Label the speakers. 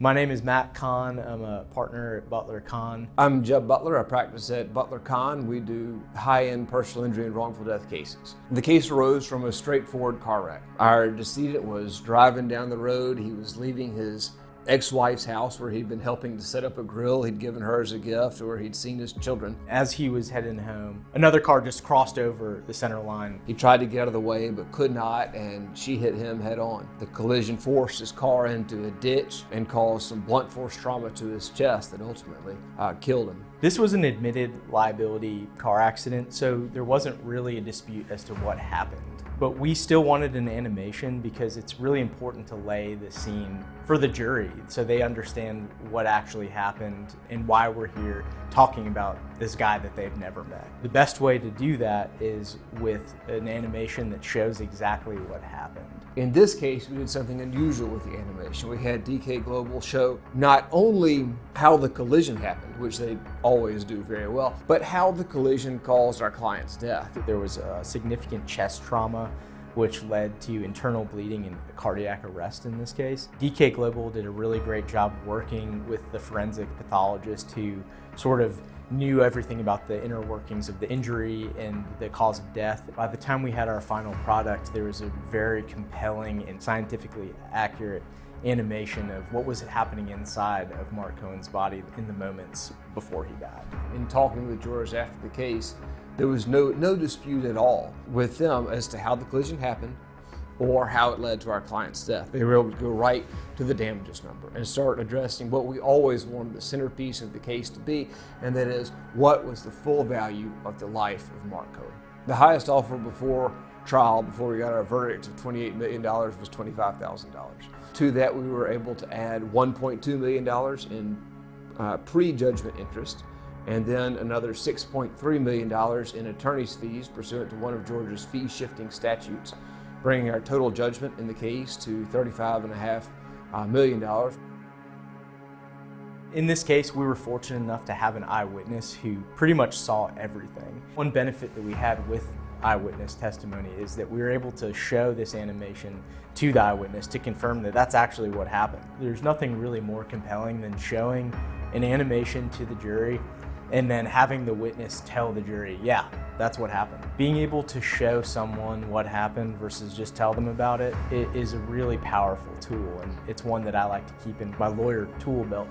Speaker 1: My name is Matt Kahn. I'm a partner at Butler Kahn.
Speaker 2: I'm Jeb Butler. I practice at Butler Kahn. We do high-end personal injury and wrongful death cases. The case arose from a straightforward car wreck. Our decedent was driving down the road. He was leaving his ex-wife's house where he'd been helping to set up a grill he'd given her as a gift, or he'd seen his children.
Speaker 1: As he was heading home, another car just crossed over the center line.
Speaker 2: He tried to get out of the way but could not, and she hit him head on. The collision forced his car into a ditch and caused some blunt force trauma to his chest that ultimately killed him.
Speaker 1: This was an admitted liability car accident, so there wasn't really a dispute as to what happened. But we still wanted an animation because it's really important to lay the scene for the jury so they understand what actually happened and why we're here talking about this guy that they've never met. The best way to do that is with an animation that shows exactly what happened.
Speaker 2: In this case, we did something unusual with the animation. We had DK Global show not only how the collision happened, which they always do very well, but how the collision caused our client's death.
Speaker 1: There was a significant chest trauma which led to internal bleeding and cardiac arrest in this case. DK Global did a really great job working with the forensic pathologist who sort of knew everything about the inner workings of the injury and the cause of death. By the time we had our final product, there was a very compelling and scientifically accurate animation of what was happening inside of Mark Cohen's body in the moments before he died.
Speaker 2: In talking with jurors after the case, there was no dispute at all with them as to how the collision happened or how it led to our client's death. They were able to go right to the damages number and start addressing what we always wanted the centerpiece of the case to be, and that is, what was the full value of the life of Mark Cohen. The highest offer before trial, before we got our verdict of $28 million, was $25,000. To that, we were able to add $1.2 million in pre-judgment interest, and then another $6.3 million in attorney's fees pursuant to one of Georgia's fee-shifting statutes, bringing our total judgment in the case to $35.5 million.
Speaker 1: In this case, we were fortunate enough to have an eyewitness who pretty much saw everything. One benefit that we had with eyewitness testimony is that we were able to show this animation to the eyewitness to confirm that that's actually what happened. There's nothing really more compelling than showing an animation to the jury and then having the witness tell the jury, yeah, that's what happened. Being able to show someone what happened versus just tell them about it, it is a really powerful tool, and it's one that I like to keep in my lawyer tool belt.